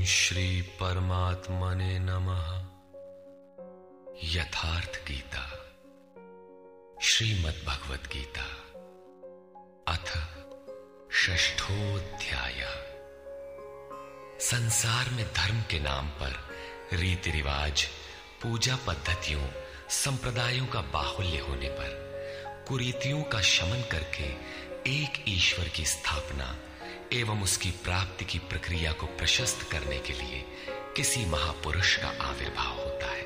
श्री परमात्मने नमः। यथार्थ गीता, श्रीमद् भगवत गीता, अथ षष्ठोऽध्याय। संसार में धर्म के नाम पर रीति रिवाज, पूजा पद्धतियों, संप्रदायों का बाहुल्य होने पर कुरीतियों का शमन करके एक ईश्वर की स्थापना एवं उसकी प्राप्ति की प्रक्रिया को प्रशस्त करने के लिए किसी महापुरुष का आविर्भाव होता है।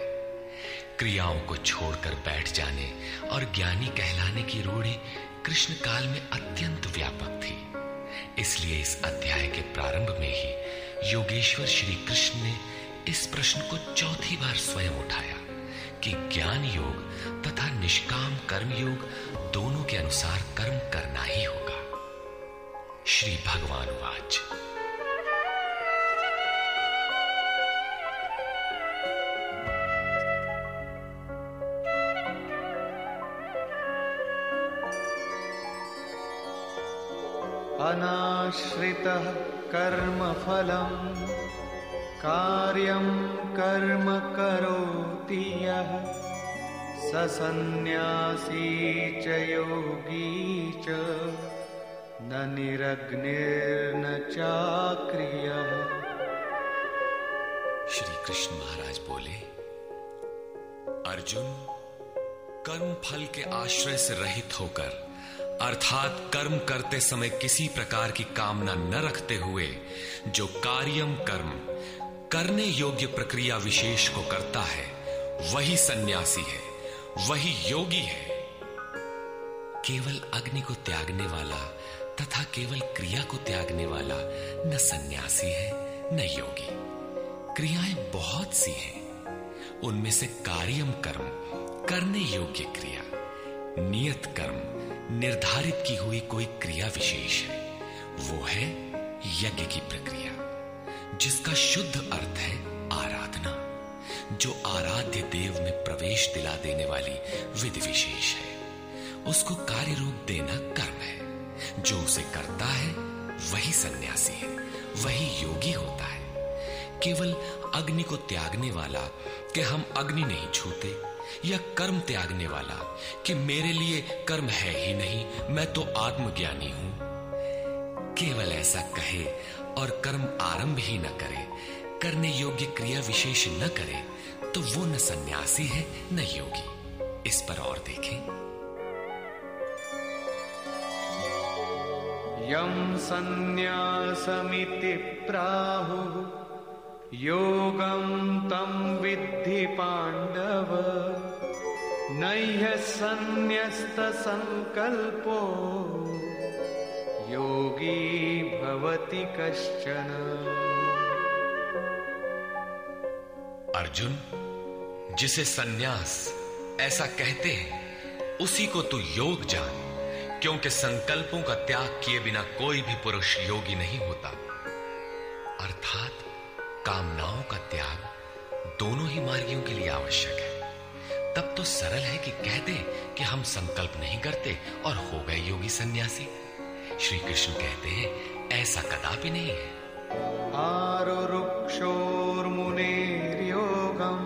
क्रियाओं को छोड़कर बैठ जाने और ज्ञानी कहलाने की रूढ़ी कृष्ण काल में अत्यंत व्यापक थी। इसलिए इस अध्याय के प्रारंभ में ही योगेश्वर श्री कृष्ण ने इस प्रश्न को चौथी बार स्वयं उठाया कि ज्ञान योग तथा निष्काम कर्म योग दोनों के अनुसार कर्म करना ही होगा। श्री भगवान वाच। अनाश्रितः कर्मफलम् कार्यं कर्म करोति यः स सन्न्यासी च योगी च न निरग्निर्न चाक्रियः। श्री कृष्ण महाराज बोले, अर्जुन, कर्म फल के आश्रय से रहित होकर अर्थात कर्म करते समय किसी प्रकार की कामना न रखते हुए जो कार्यम कर्म करने योग्य प्रक्रिया विशेष को करता है वही सन्यासी है, वही योगी है। केवल अग्नि को त्यागने वाला तथा केवल क्रिया को त्यागने वाला न सन्यासी है न योगी। क्रियाएं बहुत सी हैं, उनमें से कार्यम कर्म करने योग्य क्रिया, नियत कर्म निर्धारित की हुई कोई क्रिया विशेष है, वो है यज्ञ की प्रक्रिया, जिसका शुद्ध अर्थ है आराधना, जो आराध्य देव में प्रवेश दिला देने वाली विधि विशेष है। उसको कार्य रूप देना कर्म है। जो उसे करता है वही सन्यासी है, वही योगी होता है। केवल अग्नि को त्यागने वाला कि हम अग्नि नहीं छूते, या कर्म त्यागने वाला कि मेरे लिए कर्म है ही नहीं, मैं तो आत्मज्ञानी हूं, केवल ऐसा कहे और कर्म आरंभ ही न करे, करने योग्य क्रिया विशेष न करे, तो वो न सन्यासी है न योगी। इस पर और देखें। यं सन्न्यासमिति प्राहुः योगं तं विद्धि पाण्डव नह्यः सन्न्यस्तसंकल्पो योगी भवति कश्चन। अर्जुन, जिसे सन्यास ऐसा कहते हैं उसी को तू योग जान, क्योंकि संकल्पों का त्याग किए बिना कोई भी पुरुष योगी नहीं होता। अर्थात कामनाओं का त्याग दोनों ही मार्गियों के लिए आवश्यक है। तब तो सरल है कि कह दे कि हम संकल्प नहीं करते और हो गए योगी सन्यासी। श्री कृष्ण कहते हैं ऐसा कदापि नहीं है। आरुरुक्षोर्मुनेर्योगं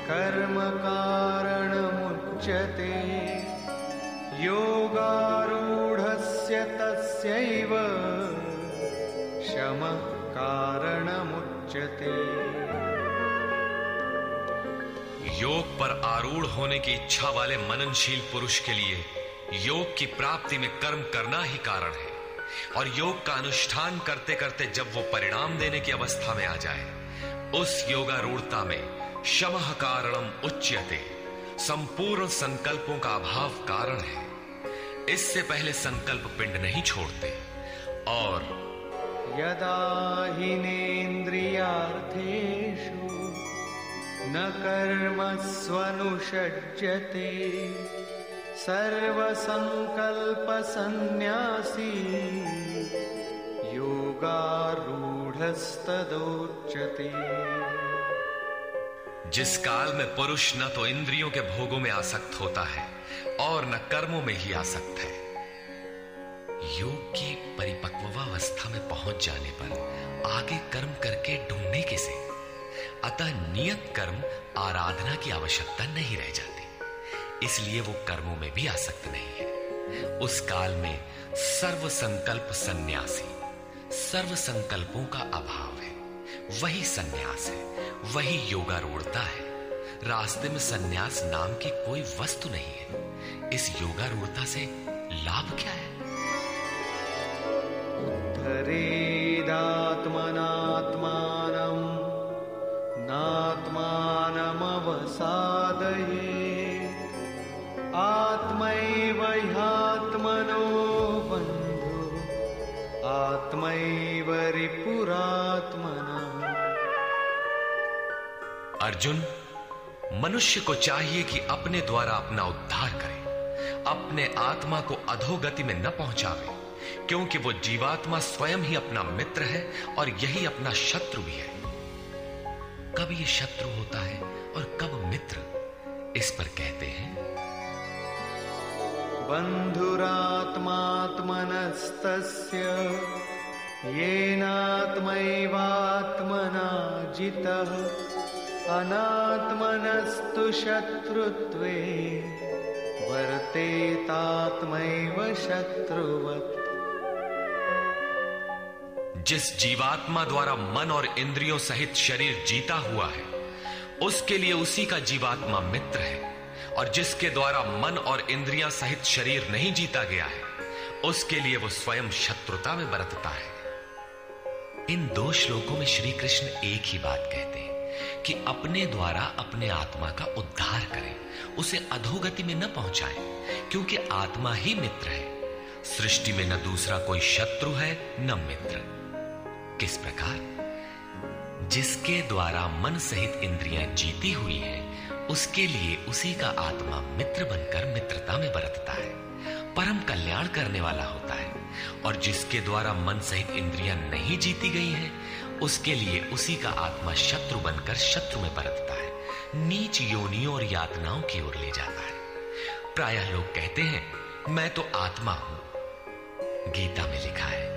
कर्म कारणमुच्यते योगारूढ़स्य तस्यैव शमः कारणमुच्यते। योग पर आरूढ़ होने की इच्छा वाले मननशील पुरुष के लिए योग की प्राप्ति में कर्म करना ही कारण है, और योग का अनुष्ठान करते करते जब वो परिणाम देने की अवस्था में आ जाए, उस योगारूढ़ता में शमः कारणम उच्यते, संपूर्ण संकल्पों का अभाव कारण है। इससे पहले संकल्प पिंड नहीं छोड़ते। और यदा हिनेन्द्रियार्थेषु न कर्मस्वनुषज्यते सर्वसंकल्पसन्न्यासी योगारूढ़स्तदोच्यते। जिस काल में पुरुष न तो इंद्रियों के भोगों में आसक्त होता है और न कर्मों में ही आसक्त है, योग की परिपक्वावस्था में पहुंच जाने पर आगे कर्म करके ढूंढने कैसे? अतः नियत कर्म आराधना की आवश्यकता नहीं रह जाती, इसलिए वो कर्मों में भी आसक्त नहीं है। उस काल में सर्व संकल्प सन्यासी, सर्व संकल्पों का अभाव है, वही सन्यास है, वही योगारूढ़ता है। रास्ते में सन्यास नाम की कोई वस्तु नहीं है। इस योगारूढ़ता से लाभ क्या है? उत्तरेदात्मनात्मानं नात्मानमवसादयेत् आत्मैव ह्यात्मनो बन्धु आत्मैव रिपुरात्मनः। अर्जुन, मनुष्य को चाहिए कि अपने द्वारा अपना उद्धार करे, अपने आत्मा को अधोगति में न पहुंचावे, क्योंकि वो जीवात्मा स्वयं ही अपना मित्र है और यही अपना शत्रु भी है। कब ये शत्रु होता है और कब मित्र, इस पर कहते हैं बन्धुरात्मात्मनस्तस्य येनात्मैवात्मना जितः अनात्मनस्तु शत्रुत्वे वर्तेतात्मैव शत्रुवत्। जिस जीवात्मा द्वारा मन और इंद्रियों सहित शरीर जीता हुआ है, उसके लिए उसी का जीवात्मा मित्र है, और जिसके द्वारा मन और इंद्रियां सहित शरीर नहीं जीता गया है, उसके लिए वो स्वयं शत्रुता में बरतता है। इन दो श्लोकों में श्री कृष्ण एक ही बात कहते हैं कि अपने द्वारा अपने आत्मा का उद्धार करें, उसे अधोगति में न पहुंचाएं, क्योंकि आत्मा ही मित्र है। सृष्टि में न दूसरा कोई शत्रु है न मित्र। किस प्रकार? जिसके द्वारा मन सहित इंद्रियां जीती हुई है, उसके लिए उसी का आत्मा मित्र बनकर मित्रता में बरतता है, परम कल्याण करने वाला होता है। और जिसके द्वारा मन सहित इंद्रियां नहीं जीती गई हैं, उसके लिए उसी का आत्मा शत्रु बनकर शत्रु में बरतता है, नीच योनियों और यातनाओं की ओर ले जाता है। प्रायः लोग कहते हैं, मैं तो आत्मा हूं। गीता में लिखा है,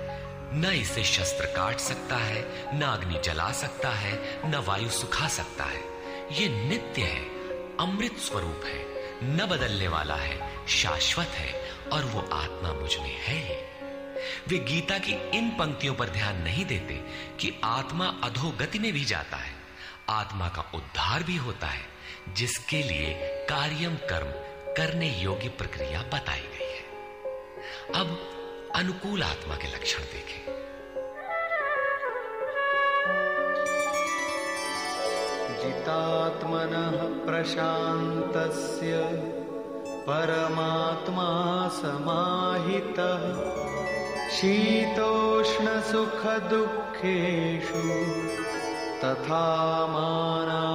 न इसे शस्त्र काट सकता है, न अग्नि जला सकता है, न वायु सुखा सकता है। ये नित्य है, अमृत स्वरूप है, न बदलने वाला है, शाश्वत है, और वो आत्मा मुझ में है ही। वे गीता की इन पंक्तियों पर ध्यान नहीं देते कि आत्मा अधोगति में भी जाता है, आत्मा का उद्धार भी होता है, जिसके लिए कार्यम कर्म करने योग्य प्रक्रिया बताई गई है। अब अनुकूल आत्मा के लक्षण देखें। जितात्मनः प्रशान्तस्य परमात्मा समाहितः शीतोष्णसुखदुःखेषु तथा मानापमानयोः।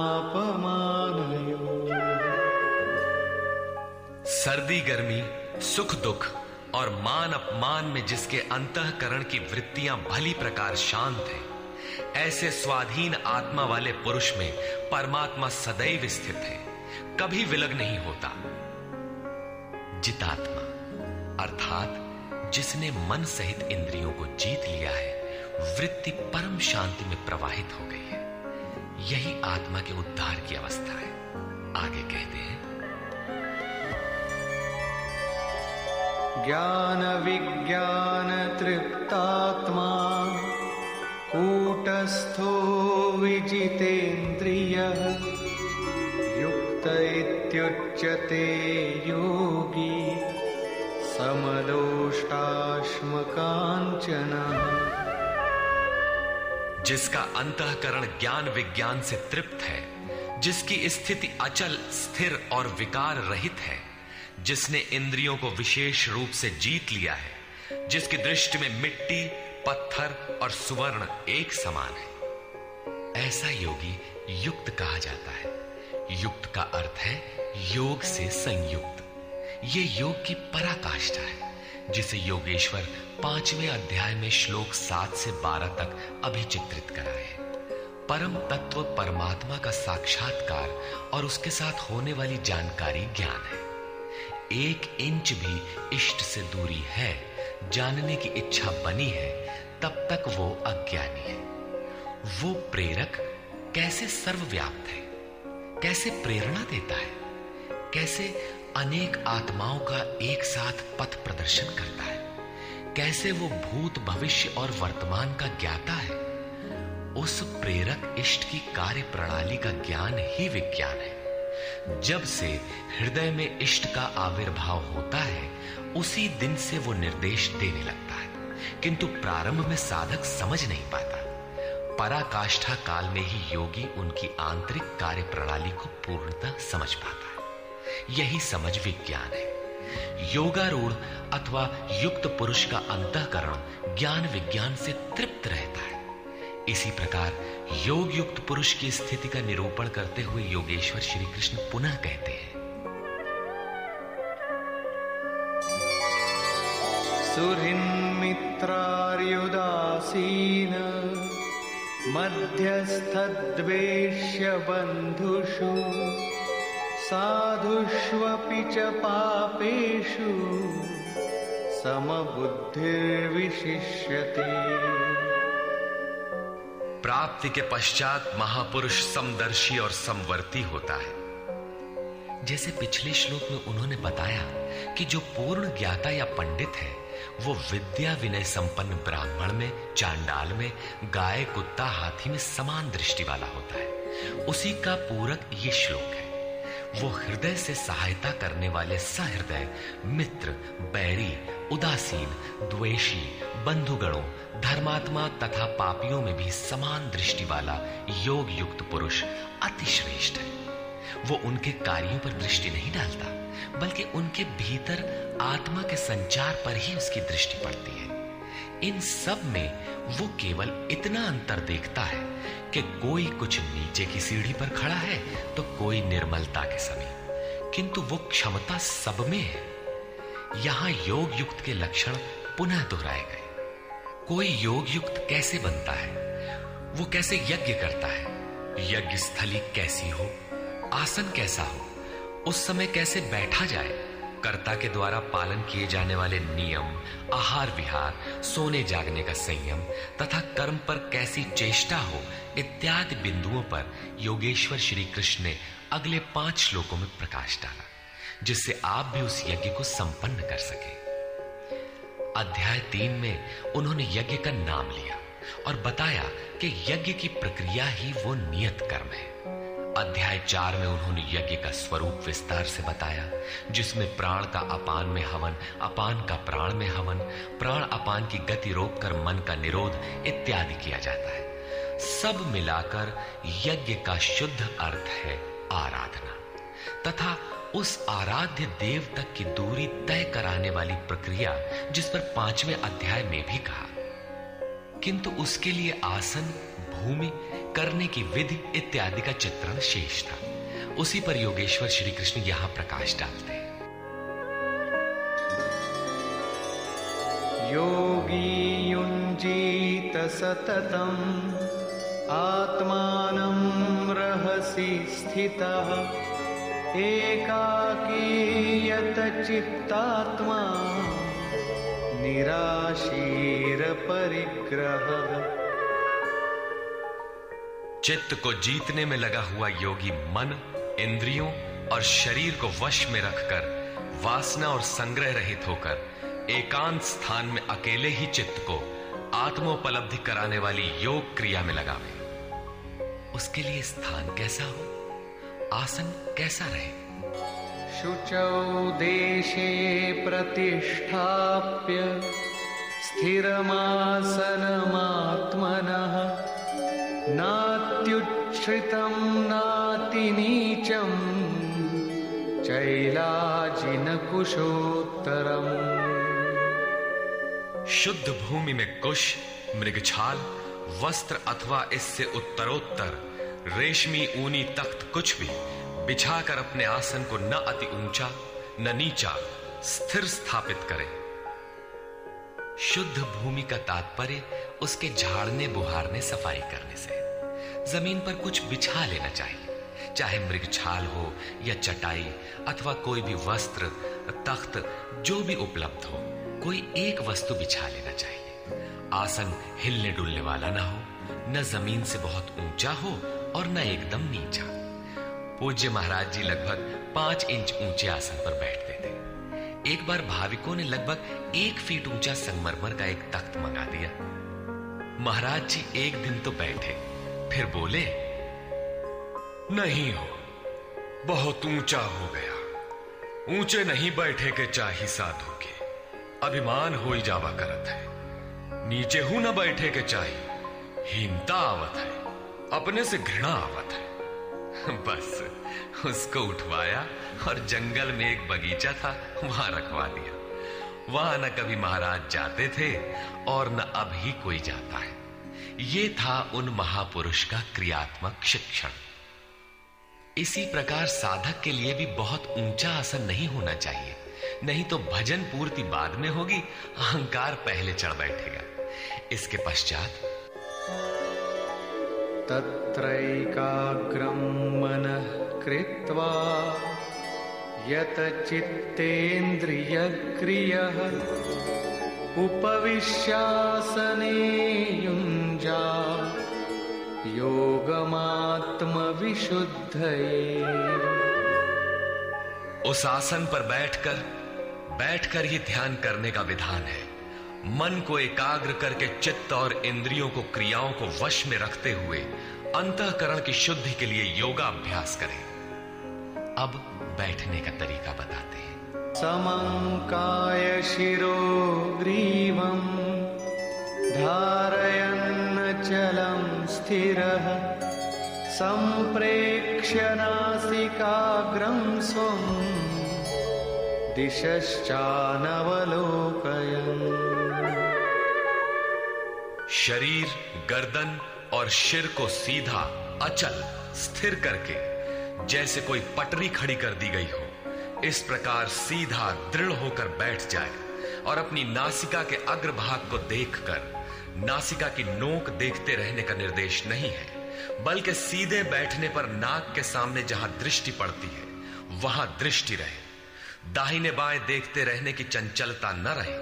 सर्दी गर्मी, सुख दुख और मान अपमान में जिसके अंतःकरण की वृत्तियां भली प्रकार शांत हैं, ऐसे स्वाधीन आत्मा वाले पुरुष में परमात्मा सदैव स्थित है, कभी विलग नहीं होता। जितात्मा अर्थात जिसने मन सहित इंद्रियों को जीत लिया है, वृत्ति परम शांति में प्रवाहित हो गई है, यही आत्मा के उद्धार की अवस्था है। आगे कहते हैं, ज्ञान विज्ञान तृप्तात्मा कूटस्थो विजितेन्द्रियः युक्त इत्युच्यते योगी समलोष्टाश्मकाञ्चनः। जिसका अंतःकरण ज्ञान विज्ञान से तृप्त है, जिसकी स्थिति अचल स्थिर और विकार रहित है, जिसने इंद्रियों को विशेष रूप से जीत लिया है, जिसकी दृष्टि में मिट्टी, पत्थर और सुवर्ण एक समान है, ऐसा योगी युक्त कहा जाता है। युक्त का अर्थ है योग से संयुक्त। ये योग की पराकाष्ठा है, जिसे योगेश्वर 5वें अध्याय में श्लोक 7 से 12 तक अभिचित्रित कराए। परम तत्व परमात्मा का साक्षात्कार और उसके साथ होने वाली जानकारी ज्ञान है। 1 इंच भी इष्ट से दूरी है जानने की इच्छा बनी है, तब तक वो अज्ञानी है। वो प्रेरक कैसे सर्वव्याप्त है, कैसे प्रेरणा देता है, कैसे अनेक आत्माओं का एक साथ पथ प्रदर्शन करता है, कैसे वो भूत भविष्य और वर्तमान का ज्ञाता है। उस प्रेरक इष्ट की कार्य प्रणाली का ज्ञान ही विज्ञान है। जब से हृदय में इष्ट का आविर्भाव होता है, उसी दिन से वो निर्देश देने लगता है, किंतु प्रारंभ में साधक समझ नहीं पाता। पराकाष्ठा काल में ही योगी उनकी आंतरिक कार्य प्रणाली को पूर्णतः समझ पाता है। यही समझ विज्ञान है। योगारूढ़ अथवा युक्त पुरुष का अंतःकरण ज्ञान विज्ञान से तृप्त रहता है। इसी प्रकार योग युक्त पुरुष की स्थिति का निरूपण करते हुए योगेश्वर श्री कृष्ण पुनः कहते हैं, सुहृन्मित्रार्युदासीन मध्यस्थद्वेष्य बन्धुषु साधुष्वपि च पापेषु समबुद्धिर्विशिष्यते। प्राप्ति के पश्चात महापुरुष समदर्शी और समवर्ती होता है। जैसे पिछले श्लोक में उन्होंने बताया कि जो पूर्ण ज्ञाता या पंडित है, वो विद्या विनय संपन्न ब्राह्मण में, चांडाल में, गाय कुत्ता हाथी में समान दृष्टि वाला होता है। उसी का पूरक ये श्लोक है। वो हृदय से सहायता करने वाले सहृदय, मित्र, बैरी, उदासीन, द्वेषी, बंधुगणों, धर्मात्मा तथा पापियों में भी समान दृष्टि वाला योग युक्त पुरुष अति श्रेष्ठ है। वो उनके कार्यों पर दृष्टि नहीं डालता, बल्कि उनके भीतर आत्मा के संचार पर ही उसकी दृष्टि पड़ती है। इन सब में वो केवल इतना अंतर देखता है कि कोई कुछ नीचे की सीढ़ी पर खड़ा है तो कोई निर्मलता के समीप, किंतु वो क्षमता सब में है। यहां योग युक्त के लक्षण पुनः दोहराए गए। कोई योग युक्त कैसे बनता है, वो कैसे यज्ञ करता है, यज्ञ स्थली कैसी हो, आसन कैसा हो, उस समय कैसे बैठा जाए, कर्ता के द्वारा पालन किए जाने वाले नियम, आहार विहार, सोने जागने का संयम तथा कर्म पर कैसी चेष्टा हो, इत्यादि बिंदुओं पर योगेश्वर श्री कृष्ण ने अगले 5 श्लोकों में प्रकाश डाला, जिससे आप भी उस यज्ञ को संपन्न कर सके। अध्याय 3 में उन्होंने यज्ञ का नाम लिया और बताया कि यज्ञ की प्रक्रिया ही वो नियत कर्म है। अध्याय 4 में उन्होंने यज्ञ का स्वरूप विस्तार से बताया, जिसमें प्राण का अपान में हवन, अपान का प्राण में हवन, प्राण अपान की गति रोककर मन का निरोध इत्यादि किया जाता है। सब मिलाकर यज्ञ का शुद्ध अर्थ है आराधना, तथा उस आराध्य देव तक की दूरी तय कराने वाली प्रक्रिया, जिस पर 5वें अध्याय में भी कहा। किंतु उसके लिए आसन, भूमि, करने की विधि इत्यादि का चित्रण शेष था। उसी पर योगेश्वर श्री कृष्ण यहां प्रकाश डालते हैं। योगी युञ्जीत सततम् आत्मानं रहसि स्थितः एकाकीयत चित्तात्मा निराशीर परिग्रह। चित्त को जीतने में लगा हुआ योगी मन, इंद्रियों और शरीर को वश में रखकर वासना और संग्रह रहित होकर एकांत स्थान में अकेले ही चित्त को आत्मोपलब्धि कराने वाली योग क्रिया में लगावे। उसके लिए स्थान कैसा हो, आसन कैसा रहे? शुचौ देशे प्रतिष्ठाप्य स्थिरमासनमात्मनः नात्युच्छ्रितं नातिनीचं चैलाजिनकुशोत्तरम्। शुद्ध भूमि में कुश, मृगछाल, वस्त्र अथवा इससे उत्तरोत्तर रेशमी ऊनी तख्त कुछ भी बिछाकर अपने आसन को न अति ऊंचा न नीचा स्थिर स्थापित करें। शुद्ध भूमि का तात्पर्य उसके झाड़ने बुहारने सफाई करने से। जमीन पर कुछ बिछा लेना चाहिए, चाहे मृगछाल हो या चटाई अथवा कोई भी वस्त्र, तख्त जो भी उपलब्ध हो। कोई एक वस्तु बिछा लेना चाहिए। आसन हिलने डुलने वाला ना हो, न जमीन से बहुत ऊंचा हो और न एकदम नीचा। पूज्य महाराज जी लगभग 5 इंच ऊंचे आसन पर बैठते थे। एक बार भाविकों ने लगभग 1 फीट ऊंचा संगमरमर का एक तख्त मंगा दिया। महाराज जी एक दिन तो बैठे, फिर बोले, नहीं हो, बहुत ऊंचा हो गया, ऊंचे नहीं बैठे के चाही साधु के, अभिमान हो ही जावा करत है। नीचे हूं न बैठे के चाही, हीनता आवत है, अपने से घृणा आवत है। बस उसको उठवाया और जंगल में एक बगीचा था, वहां रखवा दिया। वहां न कभी महाराज जाते थे और न अब ही कोई जाता है। ये था उन महापुरुष का क्रियात्मक शिक्षण। इसी प्रकार साधक के लिए भी बहुत ऊंचा आसन नहीं होना चाहिए, नहीं तो भजन पूर्ति बाद में होगी, अहंकार पहले चढ़ बैठेगा। इसके पश्चात तत्रैकाग्रं मनः कृत्वा यत चित्तेन्द्रियक्रियः उपविश्यासने युञ्जात् योगमात्मविशुद्धये। उस आसन पर बैठकर ही ध्यान करने का विधान है। मन को एकाग्र करके चित्त और इंद्रियों को, क्रियाओं को वश में रखते हुए अंतःकरण की शुद्धि के लिए योगाभ्यास करें। अब बैठने का तरीका बताते हैं। समंकाय शिरो ग्रीवं धारयन्नचलं स्थिरः संप्रेक्ष्य नासिकाग्रं स्वं दिशश्चानवलोकयन्। शरीर, गर्दन और सिर को सीधा, अचल, स्थिर करके जैसे कोई पटरी खड़ी कर दी गई हो, इस प्रकार सीधा दृढ़ होकर बैठ जाए और अपनी नासिका के अग्रभाग को देखकर, नासिका की नोक देखते रहने का निर्देश नहीं है, बल्कि सीधे बैठने पर नाक के सामने जहां दृष्टि पड़ती है वहां दृष्टि रहे। दाहिने बाएं देखते रहने की चंचलता न रहे।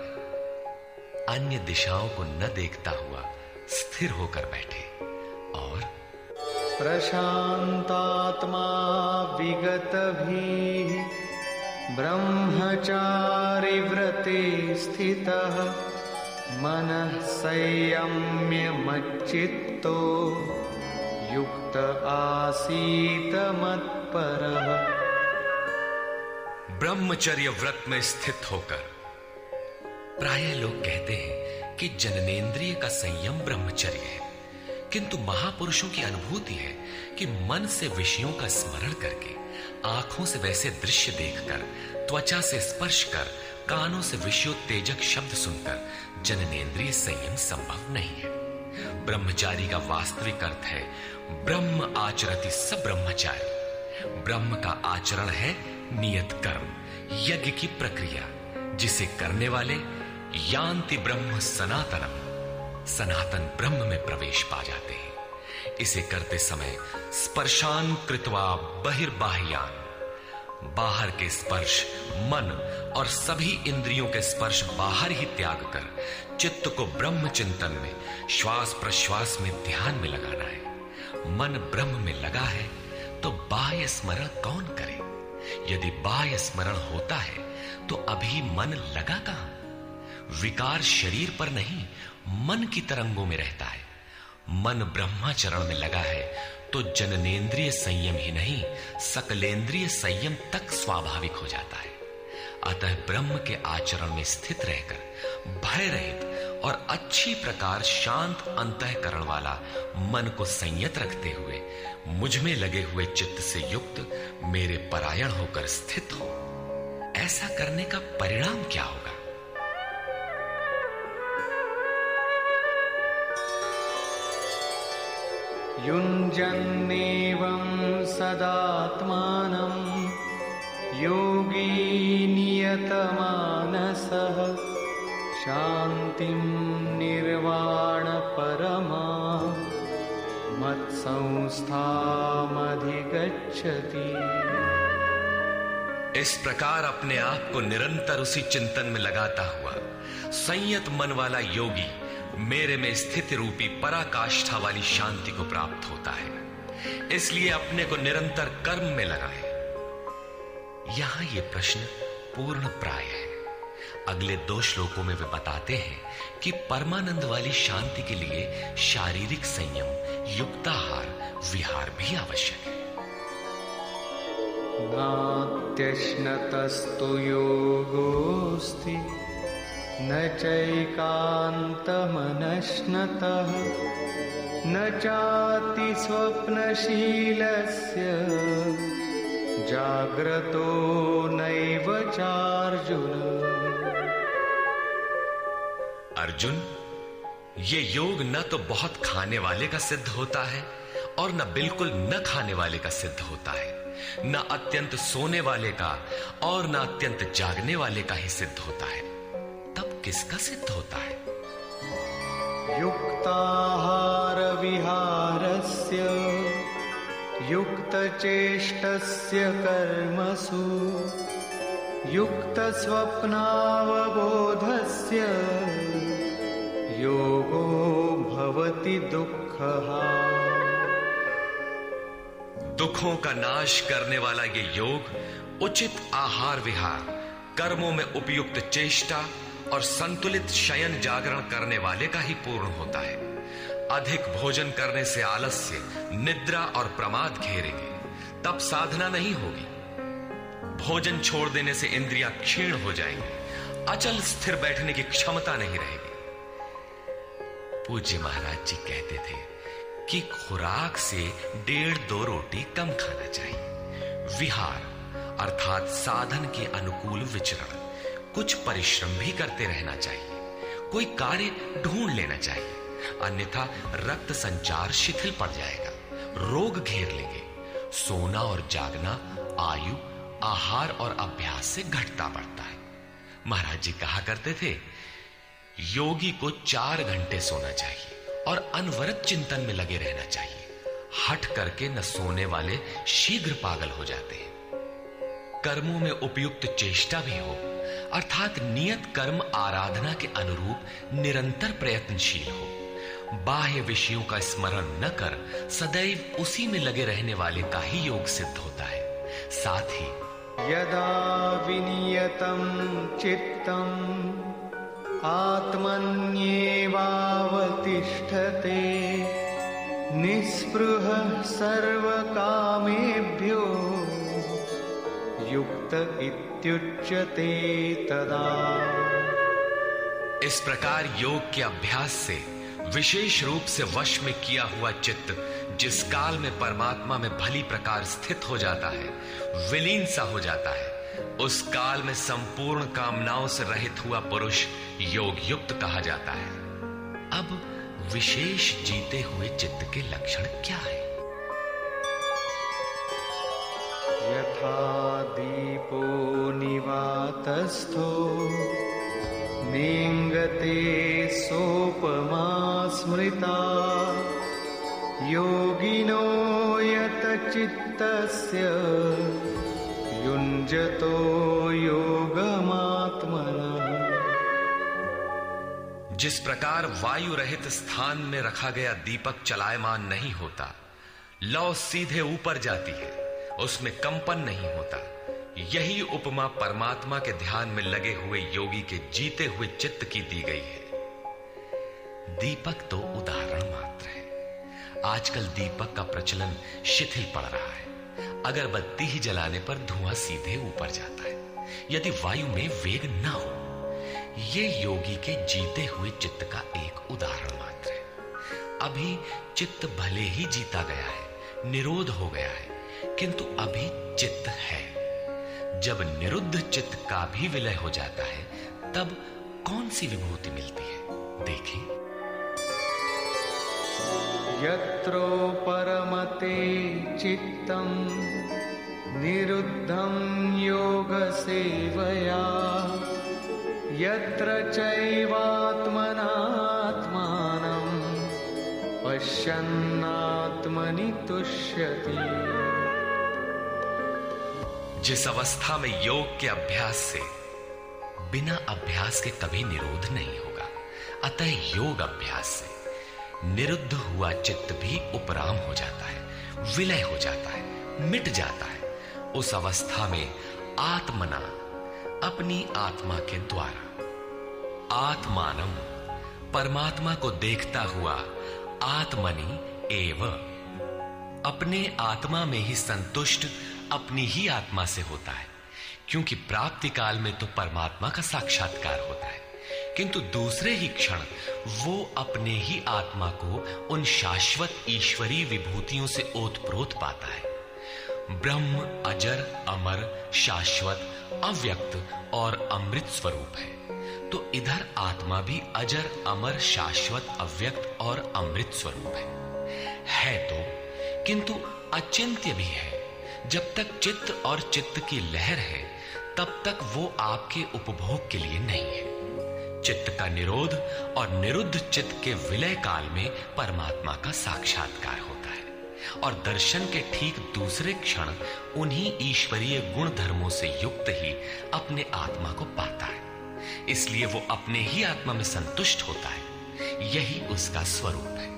अन्य दिशाओं को न देखता हुआ स्थिर होकर बैठे और प्रशांतात्मा विगतभिः ब्रह्मचारि व्रते स्थितः मनः संयम्य मच्चित्तो युक्त आसीत मत्परः। ब्रह्मचर्य व्रत में स्थित होकर। प्रायः लोग कहते हैं कि जननेंद्रिय का संयम ब्रह्मचर्य है, किंतु महापुरुषों की अनुभूति है कि मन से विषयों का स्मरण करके, आंखों से वैसे दृश्य देखकर, त्वचा से स्पर्श कर, कानों से विषयोत्तेजक शब्द सुनकर जननेंद्रिय संयम संभव नहीं है। ब्रह्मचारी का वास्तविक अर्थ है ब्रह्म आचरति स ब्रह्मचारी। ब्रह्म का आचरण है नियत कर्म, यज्ञ की प्रक्रिया, जिसे करने वाले यान्ति ब्रह्म सनातनम, सनातन ब्रह्म में प्रवेश पा जाते हैं। इसे करते समय स्पर्शान कृत्वा बहिर्बाह्यान, बाहर के स्पर्श, मन और सभी इंद्रियों के स्पर्श बाहर ही त्याग कर चित्त को ब्रह्म चिंतन में, श्वास प्रश्वास में ध्यान में लगाना है। मन ब्रह्म में लगा है तो बाह्य स्मरण कौन करे? यदि बाह्य स्मरण होता है तो अभी मन लगा कहां? विकार शरीर पर नहीं, मन की तरंगों में रहता है। मन ब्रह्माचरण में लगा है तो जननेंद्रिय संयम ही नहीं, सकलेंद्रिय संयम तक स्वाभाविक हो जाता है। अतः ब्रह्म के आचरण में स्थित रहकर भय रहित और अच्छी प्रकार शांत अंतःकरण वाला मन को संयत रखते हुए मुझ में लगे हुए चित्त से युक्त मेरे परायण होकर स्थित हो। ऐसा करने का परिणाम क्या होगा? युञ्जन्नेवं सदात्मानं योगी नियतमानसः शान्तिं निर्वाणपरमा मत्संस्थामधिगच्छति। इस प्रकार अपने आप को निरंतर उसी चिंतन में लगाता हुआ संयत मन वाला योगी मेरे में स्थिति रूपी पराकाष्ठा वाली शांति को प्राप्त होता है। इसलिए अपने को निरंतर कर्म में लगाए। यहां यह प्रश्न पूर्ण प्राय है। अगले 2 श्लोकों में वे बताते हैं कि परमानंद वाली शांति के लिए शारीरिक संयम, युक्ताहार, विहार भी आवश्यक है। नात्यश्नतस्तु योगोऽस्ति न चैकान्तमनश्नतः न चाति स्वप्नशीलस्य जाग्रतो नैव चार्जुन। अर्जुन, ये योग न तो बहुत खाने वाले का सिद्ध होता है और न बिल्कुल न खाने वाले का सिद्ध होता है, न अत्यंत सोने वाले का और न अत्यंत जागने वाले का ही सिद्ध होता है। तब किसका सिद्ध होता है? युक्ताहार विहारस्य युक्तचेष्टस्य कर्मसु युक्तस्वप्नावबोधस्य योगो भवति दुःखः। दुखों का नाश करने वाला ये योग उचित आहार विहार, कर्मों में उपयुक्त चेष्टा और संतुलित शयन जागरण करने वाले का ही पूर्ण होता है। अधिक भोजन करने से आलस्य, निद्रा और प्रमाद घेरेंगे, तब साधना नहीं होगी। भोजन छोड़ देने से इंद्रियां क्षीण हो जाएंगी, अचल स्थिर बैठने की क्षमता नहीं रहेगी। पूज्य महाराज जी कहते थे कि खुराक से 1.5-2 रोटी कम खाना चाहिए। विहार अर्थात साधन के अनुकूल विचरण, कुछ परिश्रम भी करते रहना चाहिए। कोई कार्य ढूंढ लेना चाहिए, अन्यथा रक्त संचार शिथिल पड़ जाएगा, रोग घेर लेंगे। सोना और जागना आयु, आहार और अभ्यास से घटता बढ़ता है। महाराज जी कहा करते थे, योगी को 4 घंटे सोना चाहिए और अनवरत चिंतन में लगे रहना चाहिए। हट करके न सोने वाले शीघ्र पागल हो जाते हैं। कर्मों में उपयुक्त चेष्टा भी हो, अर्थात नियत कर्म आराधना के अनुरूप निरंतर प्रयत्नशील हो। बाह्य विषयों का स्मरण न कर सदैव उसी में लगे रहने वाले का ही योग सिद्ध होता है। साथ ही यदा विनियतं चित्तम् आत्मन्येवावतिष्ठते निःस्पृहः सर्वकामेभ्यो युक्त इत्युच्यते तदा। इस प्रकार योग के अभ्यास से विशेष रूप से वश में किया हुआ चित्त जिस काल में परमात्मा में भली प्रकार स्थित हो जाता है, विलीन सा हो जाता है, उस काल में संपूर्ण कामनाओं से रहित हुआ पुरुष योग युक्त कहा जाता है। अब विशेष जीते हुए चित्त के लक्षण क्या है? यथा दीपो निवातस्थो नेङ्गते सोपमा स्मृता योगिनो यतचित्तस्य युञ्जतो योगमात्मनः। जिस प्रकार वायु रहित स्थान में रखा गया दीपक चलायमान नहीं होता, लौ सीधे ऊपर जाती है, उसमें कंपन नहीं होता, यही उपमा परमात्मा के ध्यान में लगे हुए योगी के जीते हुए चित्त की दी गई है। दीपक तो उदाहरण मात्र है। आजकल दीपक का प्रचलन शिथिल पड़ रहा है। अगरबत्ती ही जलाने पर धुआं सीधे ऊपर जाता है, यदि वायु में वेग ना हो। ये योगी के जीते हुए चित्त का एक उदाहरण मात्र है। अभी चित्त भले ही जीता गया है, निरोध हो गया है, किंतु अभी चित्त है। जब निरुद्ध चित्त का भी विलय हो जाता है, तब कौन सी विभूति मिलती है? देखिए, यत्रो परमते चित्तं निरुद्धं योग सेवया यत्र चैवात्मनात्मानं पश्यन्नात्मनि तुष्यति। जिस अवस्था में योग के अभ्यास से बिना अभ्यास के कभी निरोध नहीं होगा, अतः योग अभ्यास से निरुद्ध हुआ चित्त भी उपराम हो जाता है, विलय हो जाता है, मिट जाता है। उस अवस्था में आत्मना, अपनी आत्मा के द्वारा, आत्मानम, परमात्मा को देखता हुआ, आत्मनि एव, अपने आत्मा में ही संतुष्ट अपनी ही आत्मा से होता है, क्योंकि प्राप्ति काल में तो परमात्मा का साक्षात्कार होता है, किंतु दूसरे ही क्षण वो अपने ही आत्मा को उन शाश्वत ईश्वरीय विभूतियों से ओतप्रोत पाता है। ब्रह्म अजर, अमर, शाश्वत, अव्यक्त और अमृत स्वरूप है, तो इधर आत्मा भी अजर, अमर, शाश्वत, अव्यक्त और अमृत स्वरूप है तो, किंतु अचिंत्य भी है। जब तक चित्त और चित्त की लहर है, तब तक वो आपके उपभोग के लिए नहीं है। चित्त का निरोध और निरुद्ध चित्त के विलय काल में परमात्मा का साक्षात्कार होता है, और दर्शन के ठीक दूसरे क्षण उन्हीं ईश्वरीय गुण धर्मों से युक्त ही अपने आत्मा को पाता है। इसलिए वो अपने ही आत्मा में संतुष्ट होता है। यही उसका स्वरूप है,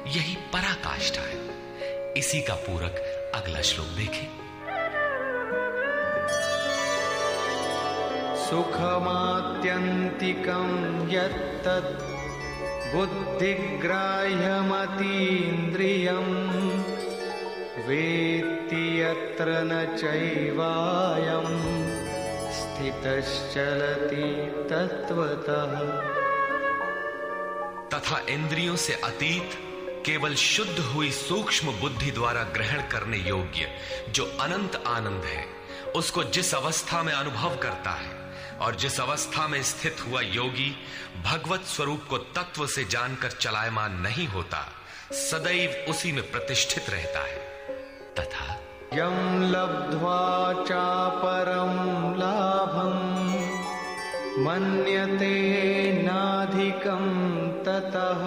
यही पराकाष्ठा है। इसी का पूरक अगला श्लोक देखें। सुखमात्यन्तिकं यत्तद् बुद्धिग्राह्यमतीन्द्रियं वेत्ति यत्र न चैवायं स्थितश्चलति तत्वतः। तथा इंद्रियों से अतीत, केवल शुद्ध हुई सूक्ष्म बुद्धि द्वारा ग्रहण करने योग्य जो अनंत आनंद है, उसको जिस अवस्था में अनुभव करता है और जिस अवस्था में स्थित हुआ योगी भगवत स्वरूप को तत्व से जानकर चलायमान नहीं होता, सदैव उसी में प्रतिष्ठित रहता है। तथा यं लब्ध्वा चापरं लाभं मन्यते नाधिकं ततः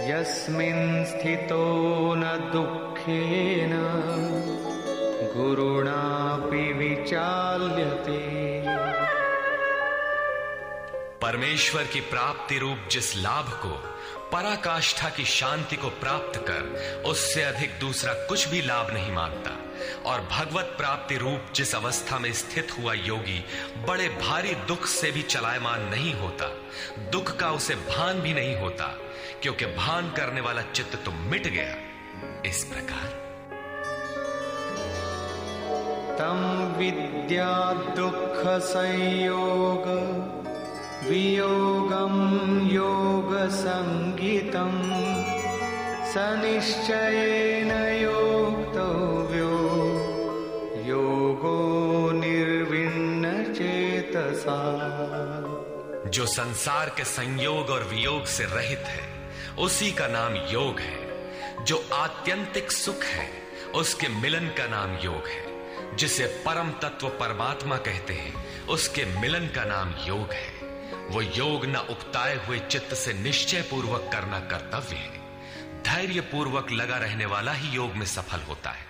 यस्मिन् स्थितो न दुःखेन गुरुणापि विचाल्यते। परमेश्वर की प्राप्ति रूप जिस लाभ को, पराकाष्ठा की शांति को प्राप्त कर उससे अधिक दूसरा कुछ भी लाभ नहीं मानता, और भगवत प्राप्ति रूप जिस अवस्था में स्थित हुआ योगी बड़े भारी दुख से भी चलायमान नहीं होता, दुख का उसे भान भी नहीं होता, क्योंकि भान करने वाला चित्त तो मिट गया। इस प्रकार तम विद्या दुख संयोग वियोगम योग संगीतम सनिश्चयेन योक्तव्यो योगो निर्विण्ण चेतसा। जो संसार के संयोग और वियोग से रहित है, उसी का नाम योग है। जो आत्यंतिक सुख है, उसके मिलन का नाम योग है। जिसे परम तत्व परमात्मा कहते हैं, उसके मिलन का नाम योग है। वो योग न उकताए हुए चित्त से निश्चय पूर्वक करना कर्तव्य है। धैर्य पूर्वक लगा रहने वाला ही योग में सफल होता है।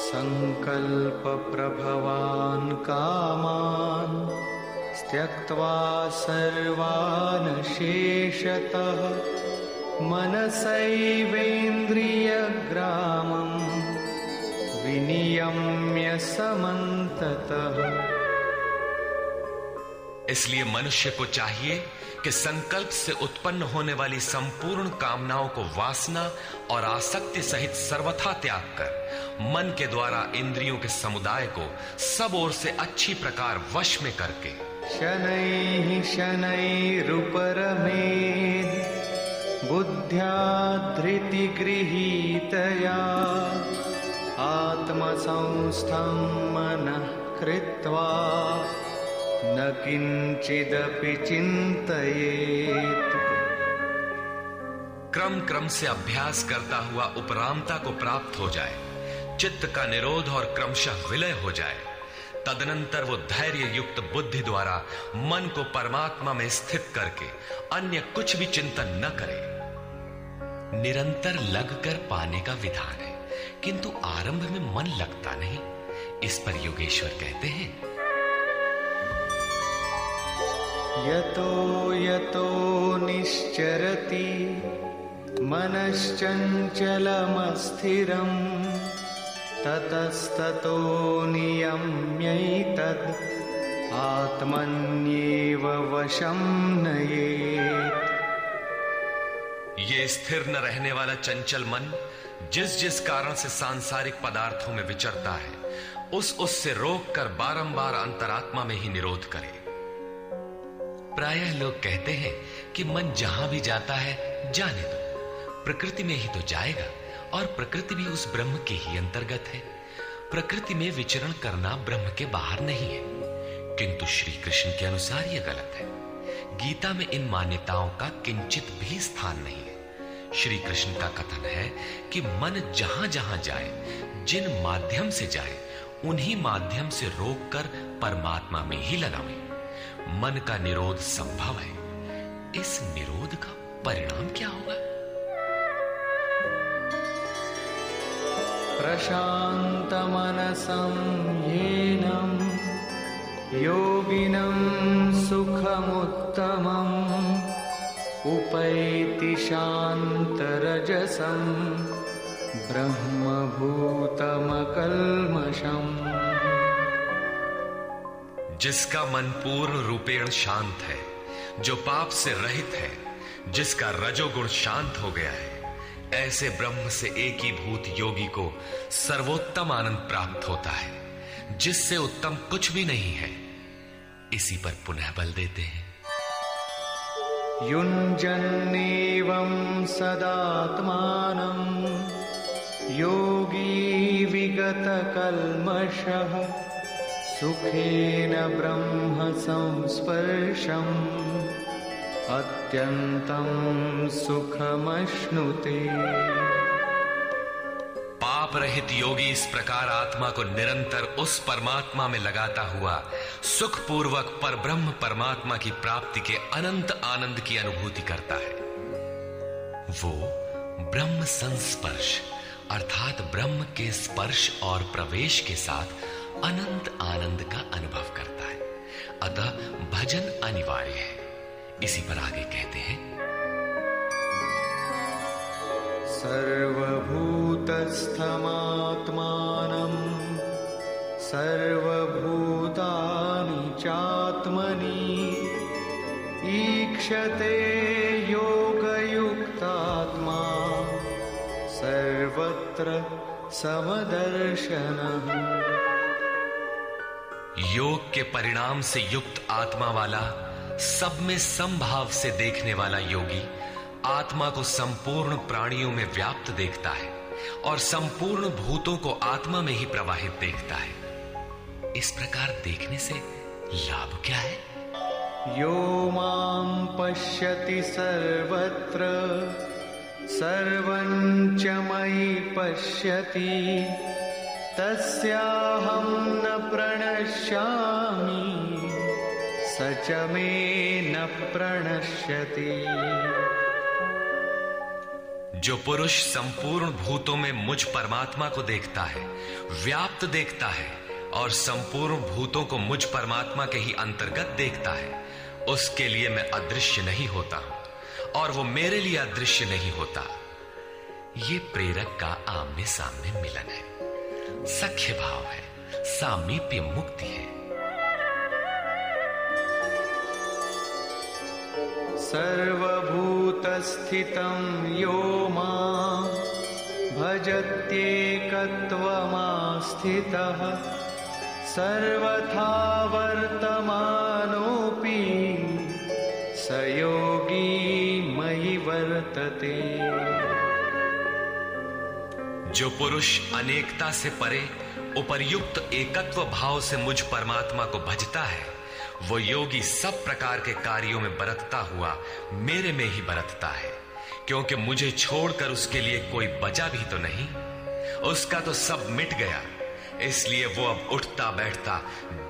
संकल्प प्रभवान कामान त्यक्त्वा सर्वान् शेषतः मनसैवेन्द्रियग्रामं विनियम्य समन्ततः। इसलिए मनुष्य को चाहिए कि संकल्प से उत्पन्न होने वाली संपूर्ण कामनाओं को वासना और आसक्ति सहित सर्वथा त्याग कर मन के द्वारा इंद्रियों के समुदाय को सब ओर से अच्छी प्रकार वश में करके शनैः शनैरुपरमेद् बुद्ध्या धृतिगृहीतया आत्मसंस्थं मनः कृत्वा न किंचिदपि चिंतयेत्। क्रम क्रम से अभ्यास करता हुआ उपरामता को प्राप्त हो जाए, चित्त का निरोध और क्रमशः विलय हो जाए, तदनंतर वो धैर्य युक्त बुद्धि द्वारा मन को परमात्मा में स्थित करके अन्य कुछ भी चिंतन न करे। निरंतर लगकर पाने का विधान है, किंतु आरंभ में मन लगता नहीं। इस पर योगेश्वर कहते हैं, यतो यतो निश्चरति मनश्चञ्चलमस्थिरम् ततस्ततो नियम्यैतद् आत्मन्येव वशं नयेत्। ये स्थिर न रहने वाला चंचल मन जिस जिस कारण से सांसारिक पदार्थों में विचरता है, उससे रोक कर बारंबार अंतरात्मा में ही निरोध करे। प्रायः लोग कहते हैं कि मन जहां भी जाता है जाने दो, प्रकृति में ही तो जाएगा, और प्रकृति भी उस ब्रह्म के ही अंतर्गत है। प्रकृति में विचरण करना ब्रह्म के बाहर नहीं है। किंतु श्री कृष्ण के अनुसार यह गलत है। गीता में इन मान्यताओं का किंचित भी स्थान नहीं है। श्री कृष्ण का कथन है कि मन जहां जहां जाए, जिन माध्यम से जाए, उन्हीं माध्यम से रोककर परमात्मा में ही लगावे। मन का निरोध संभव है। इस निरोध का परिणाम क्या होगा? प्रशान्तमनसं येनं योगिनं सुखमुत्तमम् उपैति शान्तरजसं ब्रह्मभूतमकल्मषम्। जिसका मन पूर्ण रूपेण शांत है, जो पाप से रहित है, जिसका रजोगुण शांत हो गया है, ऐसे ब्रह्म से एकीभूत योगी को सर्वोत्तम आनंद प्राप्त होता है, जिससे उत्तम कुछ भी नहीं है। इसी पर पुनः बल देते हैं, युञ्जन्नेवं सदात्मानं योगी विगतकल्मषः सुखेन ब्रह्म संस्पर्शम् अत्यंतं सुखमश्नुते। पाप रहित योगी इस प्रकार आत्मा को निरंतर उस परमात्मा में लगाता हुआ सुखपूर्वक परब्रह्म परमात्मा की प्राप्ति के अनंत आनंद की अनुभूति करता है। वो ब्रह्म संस्पर्श अर्थात ब्रह्म के स्पर्श और प्रवेश के साथ अनंत आनंद का अनुभव करता है। अतः भजन अनिवार्य है। इसी पर आगे कहते हैं, सर्वभूतस्थमात्मानं सर्वभूतानि चात्मनि ईक्षते योगयुक्तात्मा सर्वत्र समदर्शनः। योग के परिणाम से युक्त आत्मा वाला, सब में समभाव से देखने वाला योगी आत्मा को संपूर्ण प्राणियों में व्याप्त देखता है और संपूर्ण भूतों को आत्मा में ही प्रवाहित देखता है। इस प्रकार देखने से लाभ क्या है? यो मां पश्यति सर्वत्र सर्वं च मयि पश्यति तस्याहं न प्रणश्यामि स च मे न प्रणश्यति। जो पुरुष संपूर्ण भूतों में मुझ परमात्मा को देखता है, व्याप्त देखता है और संपूर्ण भूतों को मुझ परमात्मा के ही अंतर्गत देखता है, उसके लिए मैं अदृश्य नहीं होता और वो मेरे लिए अदृश्य नहीं होता। ये प्रेरक का आमने सामने मिलन है, सख्य भाव है, सामीप्य मुक्ति है। सर्वभूतस्थितं यो मां भजत्येकत्वमास्थितः सर्वथा वर्तमानोऽपि स योगी मयि वर्तते। जो पुरुष अनेकता से परे उपर्युक्त एकत्व भाव से मुझ परमात्मा को भजता है, वो योगी सब प्रकार के कार्यों में बरतता हुआ मेरे में ही बरतता है, क्योंकि मुझे छोड़कर उसके लिए कोई बचा भी तो नहीं। उसका तो सब मिट गया, इसलिए वो अब उठता बैठता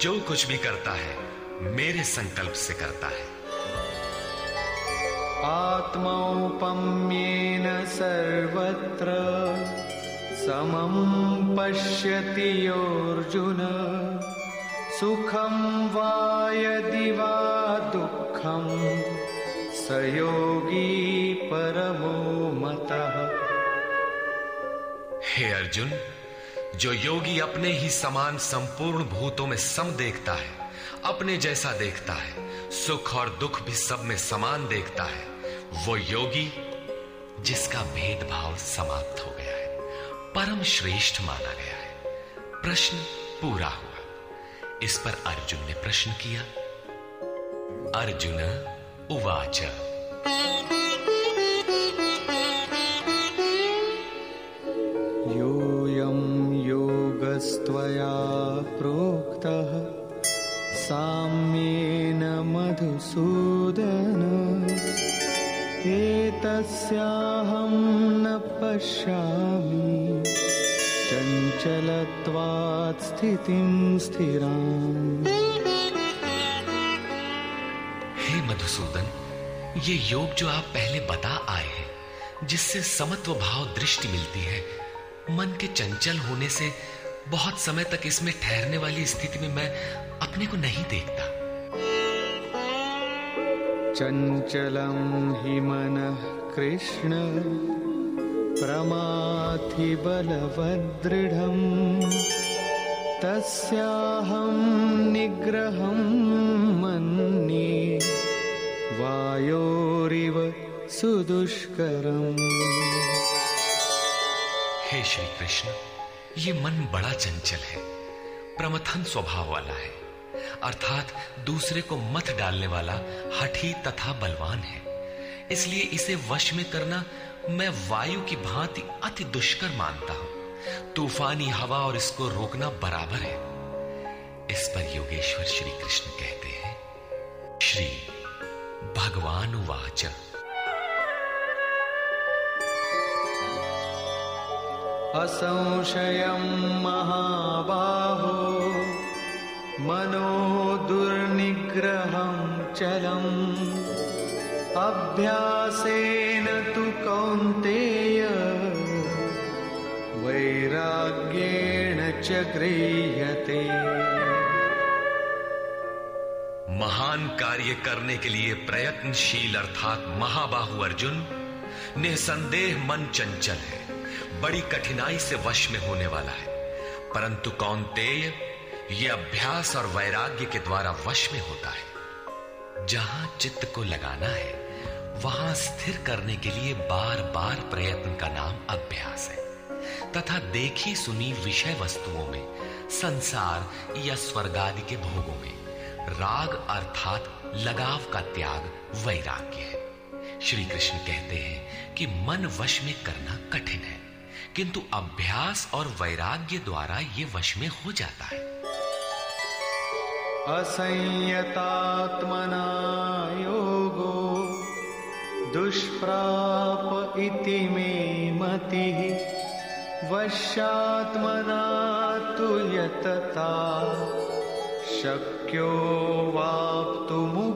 जो कुछ भी करता है मेरे संकल्प से करता है। आत्मौपम्येन सर्वत्र समं पश्यति योऽर्जुन सुखं वा यदि वा दुःखं स योगी परमो मतः। हे अर्जुन, जो योगी अपने ही समान संपूर्ण भूतों में सम देखता है, अपने जैसा देखता है, सुख और दुख भी सब में समान देखता है, वो योगी जिसका भेदभाव समाप्त हो गया है, परम श्रेष्ठ माना गया है। प्रश्न पूरा हुआ। इस पर अर्जुन ने प्रश्न किया। अर्जुन उवाच योऽयं योगस्त्वया प्रोक्तः साम्येन मधुसूदन एतस्याहं न पश्यामि चञ्चलत्वात् स्थितिं स्थिराम्। हे मधुसूदन, ये योग जो आप पहले बता आए हैं, जिससे समत्व भाव दृष्टि मिलती है, मन के चंचल होने से बहुत समय तक इसमें ठहरने वाली स्थिति में मैं अपने को नहीं देखता। चंचलं हि मनः कृष्ण प्रमाथि बलवदृढम् तस्याहं निग्रहं मन्ये वायोरिव सुदुष्करम्। हे श्री कृष्ण, ये मन बड़ा चंचल है, प्रमथन स्वभाव वाला है, अर्थात दूसरे को मत डालने वाला हठी तथा बलवान है। इसलिए इसे वश में करना मैं वायु की भांति अति दुष्कर मानता हूं। तूफानी हवा और इसको रोकना बराबर है। इस पर योगेश्वर श्री कृष्ण कहते हैं, श्री भगवान उवाच असंशयं महाबाहो मनो दुर्निग्रहं चलम् अभ्यासेन तु कौन्तेय वैराग्येण च गृह्यते। महान कार्य करने के लिए प्रयत्नशील अर्थात महाबाहु अर्जुन, निसंदेह मन चंचल है, बड़ी कठिनाई से वश में होने वाला है, परंतु कौन्तेय ये अभ्यास और वैराग्य के द्वारा वश में होता है। जहां चित्त को लगाना है वहां स्थिर करने के लिए बार बार प्रयत्न का नाम अभ्यास है, तथा देखी सुनी विषय वस्तुओं में, संसार या स्वर्ग आदि के भोगों में राग अर्थात लगाव का त्याग वैराग्य है। श्री कृष्ण कहते हैं कि मन वश में करना कठिन है, किंतु अभ्यास और वैराग्य द्वारा ये वश में हो जाता है। असंयतात्मना योगो दुष्प्राप इति मे मतिः वश्यात्मना तु यतता शक्यो वाप्तुमुपायतः।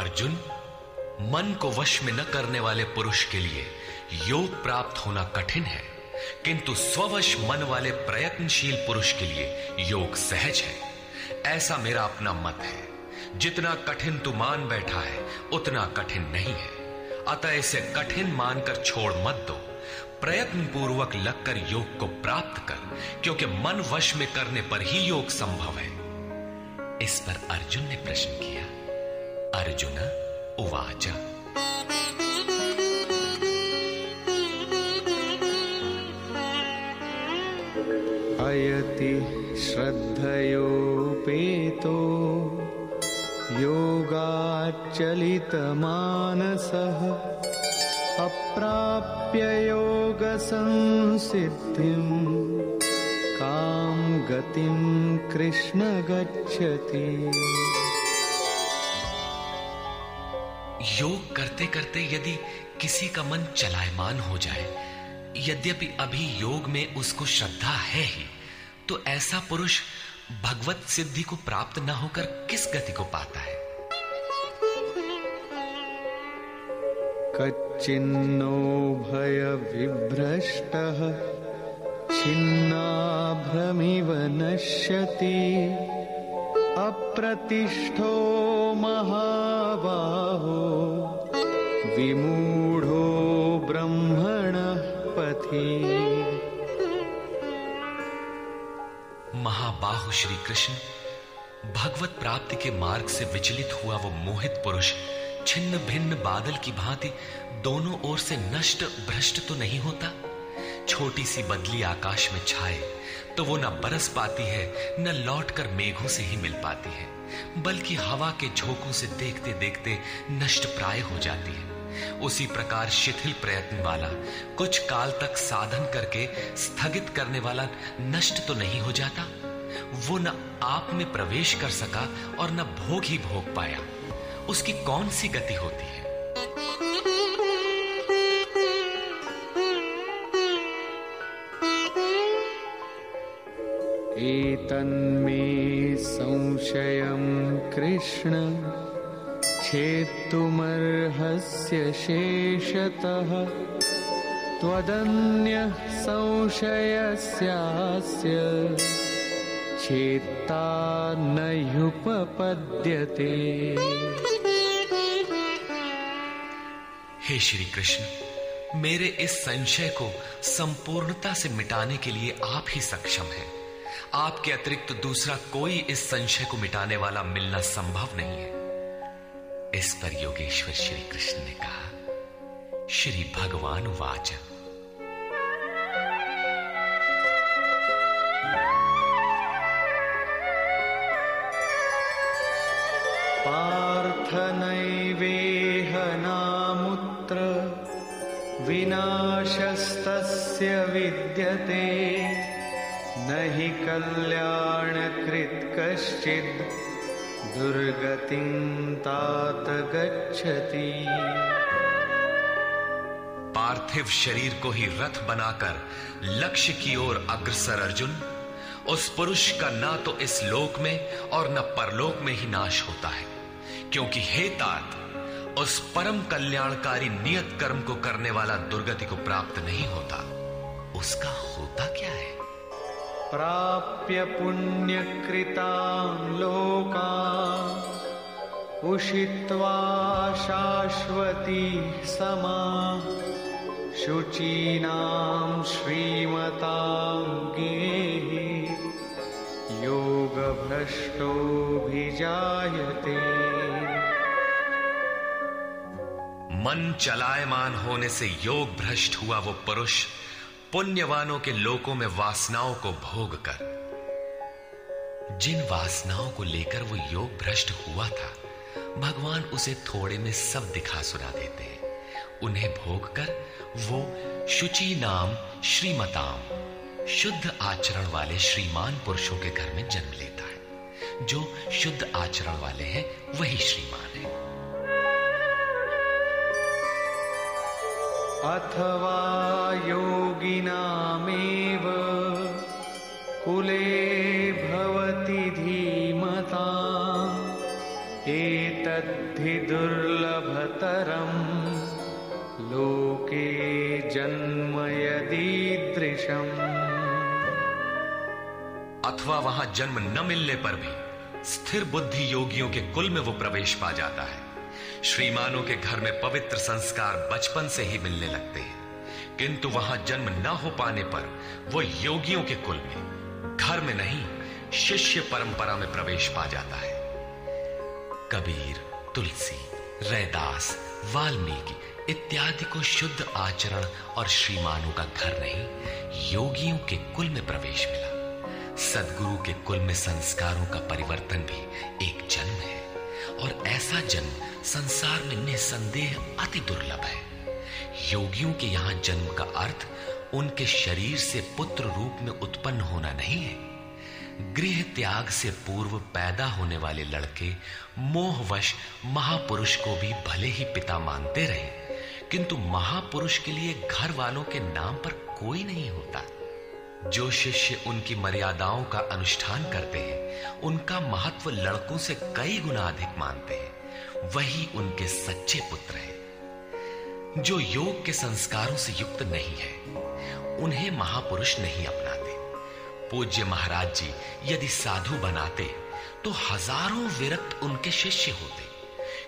अर्जुन, मन को वश में न करने वाले पुरुष के लिए योग प्राप्त होना कठिन है, किंतु स्ववश मन वाले प्रयत्नशील पुरुष के लिए योग सहज है। ऐसा मेरा अपना मत है। जितना कठिन तू मान बैठा है उतना कठिन नहीं है, अतः इसे कठिन मानकर छोड़ मत दो। प्रयत्न पूर्वक लगकर योग को प्राप्त कर, क्योंकि मन वश में करने पर ही योग संभव है। इस पर अर्जुन ने प्रश्न किया। अर्जुन उवाच अयति श्रद्धयोपेतो योगाच्चलितमानसः अप्राप्य योगसंसिद्धिं कां गतिं कृष्ण गच्छति। योग करते करते यदि किसी का मन चलायमान हो जाए, यद्यपि अभी योग में उसको श्रद्धा है ही, तो ऐसा पुरुष भगवत सिद्धि को प्राप्त न होकर किस गति को पाता है? कच्चिन्नो भय विभ्रष्टः छिन्नाभ्रमिव नश्यति अप्रतिष्ठो महाबाहो विमूढ़ो ब्रह्मणः पथि। महाबाहु श्री कृष्ण, भगवत प्राप्ति के मार्ग से विचलित हुआ वो मोहित पुरुष छिन्न भिन्न बादल की भांति दोनों ओर से नष्ट भ्रष्ट तो नहीं होता। छोटी सी बदली आकाश में छाए तो वो न बरस पाती है, न लौटकर मेघों से ही मिल पाती है, बल्कि हवा के झोंकों से देखते देखते नष्ट प्राय हो जाती है। उसी प्रकार शिथिल प्रयत्न वाला, कुछ काल तक साधन करके स्थगित करने वाला नष्ट तो नहीं हो जाता। वो न आप में प्रवेश कर सका और न भोग ही भोग पाया। उसकी कौन सी गति होती है? एतन्मे संशयं कृष्ण छेत्तुमर्हस्य शेषतः त्वदन्यः संशयस्यास्य छेत्ता न ह्युपपद्यते। हे श्री कृष्ण, मेरे इस संशय को संपूर्णता से मिटाने के लिए आप ही सक्षम हैं। आपके अतिरिक्त दूसरा कोई इस संशय को मिटाने वाला मिलना संभव नहीं है। इस पर योगेश्वर श्री कृष्ण ने कहा, श्री भगवान वाच, पार्थ नैवेह नामुत्र विनाशस्तस्य विद्यते न हि कल्याणकृत् कश्चित् दुर्गतिं तात गच्छति। पार्थिव शरीर को ही रथ बनाकर लक्ष्य की ओर अग्रसर अर्जुन, उस पुरुष का ना तो इस लोक में और न परलोक में ही नाश होता है, क्योंकि हे तात, उस परम कल्याणकारी नियत कर्म को करने वाला दुर्गति को प्राप्त नहीं होता। उसका होता क्या है? प्राप्य पुण्यकृतां लोकान् उषित्वा शाश्वती समाः शुचीनां श्रीमतां गेहि योगभ्रष्टोऽभिजायते। मन चलायमान होने से योग भ्रष्ट हुआ वो पुरुष पुण्यवानों के लोकों में वासनाओं को भोग कर, जिन वासनाओं को लेकर वो योग भ्रष्ट हुआ था, भगवान उसे थोड़े में सब दिखा सुना देते हैं। उन्हें भोग कर वो शुचि नाम श्रीमताम, शुद्ध आचरण वाले श्रीमान पुरुषों के घर में जन्म लेता है। जो शुद्ध आचरण वाले हैं वही श्रीमान है। अथवा योगिनामेव कुले भवति धीमताम् एतद्धि दुर्लभतरम् लोके जन्म यदीदृशम्। अथवा वहां जन्म न मिलने पर भी स्थिर बुद्धि योगियों के कुल में वो प्रवेश पा जाता है। श्रीमानों के घर में पवित्र संस्कार बचपन से ही मिलने लगते हैं, किंतु वहां जन्म न हो पाने पर वो योगियों के कुल में, घर में नहीं, शिष्य परंपरा में प्रवेश पा जाता है। कबीर, तुलसी, रैदास, वाल्मीकि इत्यादि को शुद्ध आचरण और श्रीमानों का घर नहीं, योगियों के कुल में प्रवेश मिला। सद्गुरु के कुल में संस्कारों का परिवर्तन भी एक जन्म है, और ऐसा जन्म संसार में निसंदेह अति दुर्लभ है। योगियों के यहां जन्म का अर्थ उनके शरीर से पुत्र रूप में उत्पन्न होना नहीं है। गृह त्याग से पूर्व पैदा होने वाले लड़के मोहवश महापुरुष को भी भले ही पिता मानते रहे, किंतु महापुरुष के लिए घर वालों के नाम पर कोई नहीं होता। जो शिष्य उनकी मर्यादाओं का अनुष्ठान करते हैं, उनका महत्व लड़कों से कई गुना अधिक मानते हैं, वही उनके सच्चे पुत्र हैं। जो योग के संस्कारों से युक्त नहीं है, उन्हें महापुरुष नहीं अपनाते। पूज्य महाराज जी यदि साधु बनाते तो हजारों विरक्त उनके शिष्य होते,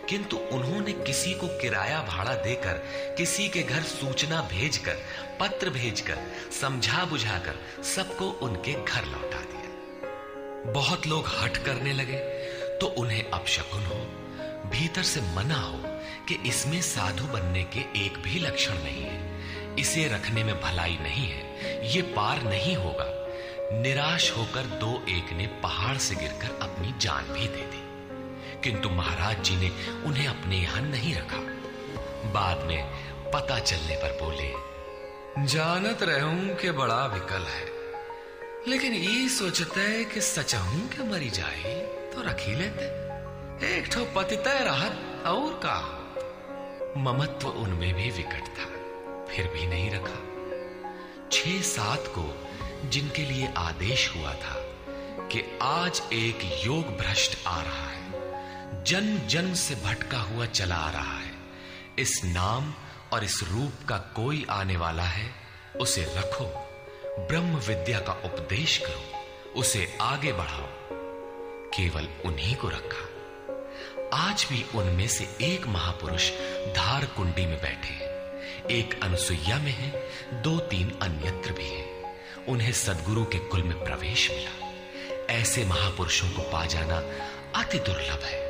किंतु उन्होंने किसी को किराया भाड़ा देकर, किसी के घर सूचना भेजकर, पत्र भेजकर, समझा बुझाकर सबको उनके घर लौटा दिया। बहुत लोग हठ करने लगे तो उन्हें अपशकुन हो, भीतर से मना हो कि इसमें साधु बनने के एक भी लक्षण नहीं है, इसे रखने में भलाई नहीं है, ये पार नहीं होगा। निराश होकर दो एक ने पहाड़ से गिरकर अपनी जान भी दे दी, किंतु महाराज जी ने उन्हें अपने यहां नहीं रखा। बाद में पता चलने पर बोले, जानत रहूं कि बड़ा विकल है, लेकिन ये सोचते है कि सचहूं के मरी जाए तो रख ही लेते, एक ठो पतितय रहत और का। ममत्व उनमें भी विकट था, फिर भी नहीं रखा। 6-7 को जिनके लिए आदेश हुआ था कि आज एक योग भ्रष्ट आ रहा है, जन्म जन्म से भटका हुआ चला आ रहा है, इस नाम और इस रूप का कोई आने वाला है, उसे रखो, ब्रह्म विद्या का उपदेश करो, उसे आगे बढ़ाओ। केवल उन्हीं को रखा। आज भी उनमें से एक महापुरुष धार कुंडी में बैठे हैं, एक अनसुईया में है, 2-3 अन्यत्र भी है। उन्हें सद्गुरु के कुल में प्रवेश मिला। ऐसे महापुरुषों को पा जाना अति दुर्लभ है।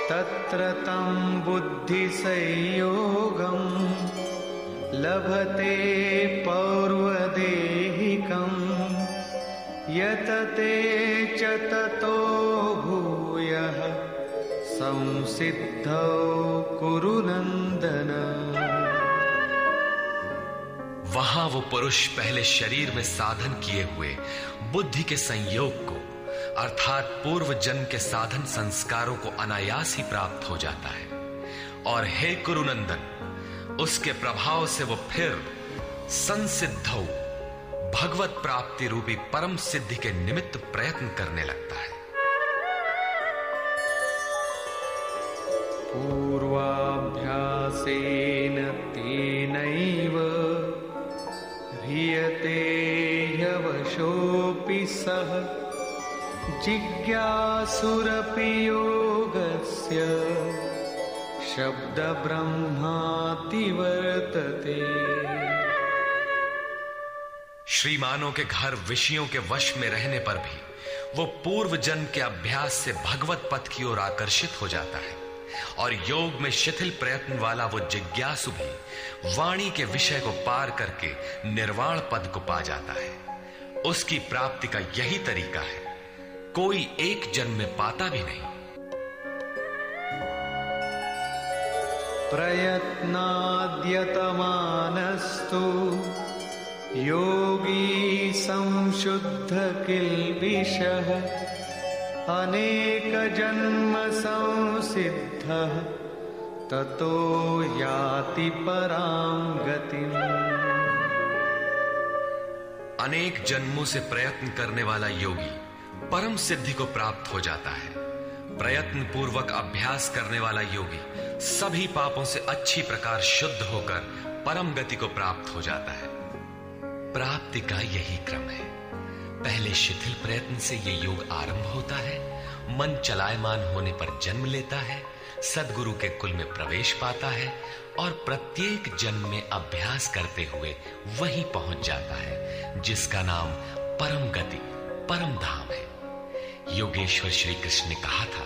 तत्र तं बुद्धि संयोगं लभते पौर्वदेहिकं यतते च ततो भूयः संसिद्धौ कुरु नंदन। वहां वो पुरुष पहले शरीर में साधन किए हुए बुद्धि के संयोग को, अर्थात पूर्व जन्म के साधन संस्कारों को अनायास ही प्राप्त हो जाता है, और हे कुरुनंदन, उसके प्रभाव से वो फिर संसिद्धौ, भगवत प्राप्ति रूपी परम सिद्धि के निमित्त प्रयत्न करने लगता है। पूर्वाभ्यासेन तेनैव ह्रियते ह्यवशोऽपि सः जिज्ञासुरपि योगस्य शब्द ब्रह्माति वर्तते। श्रीमानों के घर विषयों के वश में रहने पर भी वो पूर्व जन्म के अभ्यास से भगवत पथ की ओर आकर्षित हो जाता है, और योग में शिथिल प्रयत्न वाला वो जिज्ञासु भी वाणी के विषय को पार करके निर्वाण पद को पा जाता है। उसकी प्राप्ति का यही तरीका है, कोई एक जन्म में पाता भी नहीं। प्रयत्नाद्यतमानस्तु योगी संशुद्ध किल्बिषः अनेक जन्म संसिद्धः ततो याति परां गतिम्। अनेक जन्मों से प्रयत्न करने वाला योगी परम सिद्धि को प्राप्त हो जाता है। प्रयत्न पूर्वक अभ्यास करने वाला योगी सभी पापों से अच्छी प्रकार शुद्ध होकर परम गति को प्राप्त हो जाता है। प्राप्ति का यही क्रम है। पहले शिथिल प्रयत्न से ये योग आरंभ होता है, मन चलायमान होने पर जन्म लेता है, सद्गुरु के कुल में प्रवेश पाता है, और प्रत्येक जन्म में अभ्यास करते हुए वहीं पहुंच जाता है जिसका नाम परम गति, परम धाम है। योगेश्वर श्री कृष्ण ने कहा था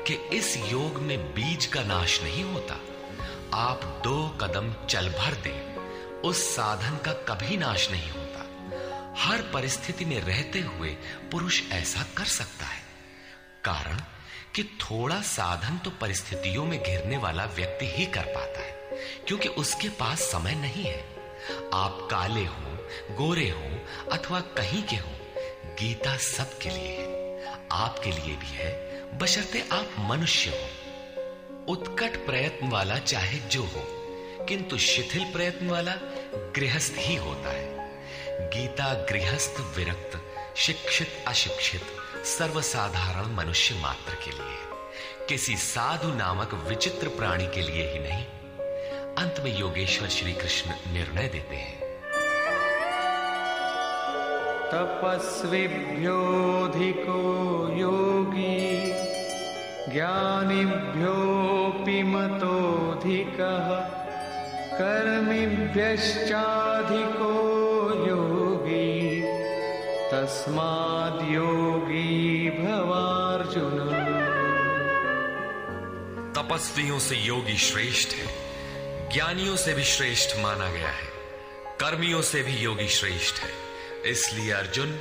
कि इस योग में बीज का नाश नहीं होता। आप 2 कदम चल भर दें, उस साधन का कभी नाश नहीं होता। हर परिस्थिति में रहते हुए पुरुष ऐसा कर सकता है, कारण कि थोड़ा साधन तो परिस्थितियों में घिरने वाला व्यक्ति ही कर पाता है, क्योंकि उसके पास समय नहीं है। आप काले हो, गोरे हो अथवा कहीं के हो, गीता सबके लिए है, आपके लिए भी है, बशर्ते आप मनुष्य हो। उत्कट प्रयत्न वाला चाहे जो हो, किंतु शिथिल प्रयत्न वाला गृहस्थ ही होता है। गीता गृहस्थ विरक्त शिक्षित अशिक्षित सर्वसाधारण मनुष्य मात्र के लिए, किसी साधु नामक विचित्र प्राणी के लिए ही नहीं। अंत में योगेश्वर श्री कृष्ण निर्णय देते हैं, तपस्विभ्योऽधिको योगी ज्ञानिभ्योऽपि मतोऽधिकः कर्मिभ्यश्चाधिको योगी तस्माद् योगी भवार्जुन। तपस्वियों से योगी श्रेष्ठ है, ज्ञानियों से भी श्रेष्ठ माना गया है, कर्मियों से भी योगी श्रेष्ठ है। इसलिए अर्जुन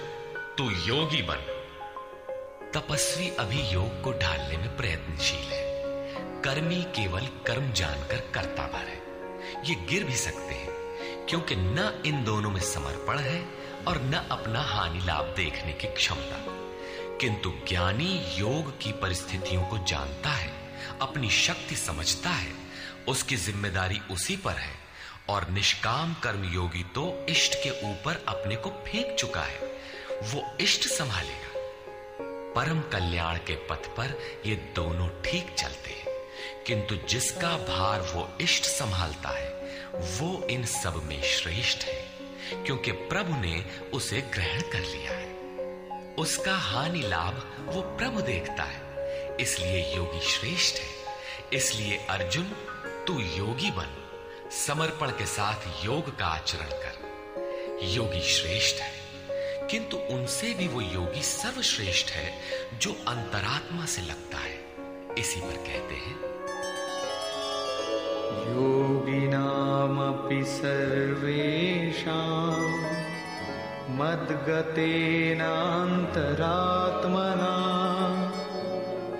तू योगी बन। तपस्वी अभी योग को ढालने में प्रयत्नशील है, कर्मी केवल कर्म जानकर करता भर है। ये गिर भी सकते हैं क्योंकि न इन दोनों में समर्पण है और न अपना हानि लाभ देखने की क्षमता। किंतु ज्ञानी योग की परिस्थितियों को जानता है, अपनी शक्ति समझता है, उसकी जिम्मेदारी उसी पर है। और निष्काम कर्म योगी तो इष्ट के ऊपर अपने को फेंक चुका है, वो इष्ट संभालेगा। परम कल्याण के पथ पर ये दोनों ठीक चलते हैं, किंतु जिसका भार वो इष्ट संभालता है वो इन सब में श्रेष्ठ है, क्योंकि प्रभु ने उसे ग्रहण कर लिया है। उसका हानि लाभ वो प्रभु देखता है, इसलिए योगी श्रेष्ठ है। इसलिए अर्जुन तू योगी बन, समर्पण के साथ योग का आचरण कर। योगी श्रेष्ठ है, किंतु उनसे भी वो योगी सर्वश्रेष्ठ है जो अंतरात्मा से लगता है। इसी पर कहते हैं, योगिनामपि सर्वेषां मद्गतेनान्तरात्मना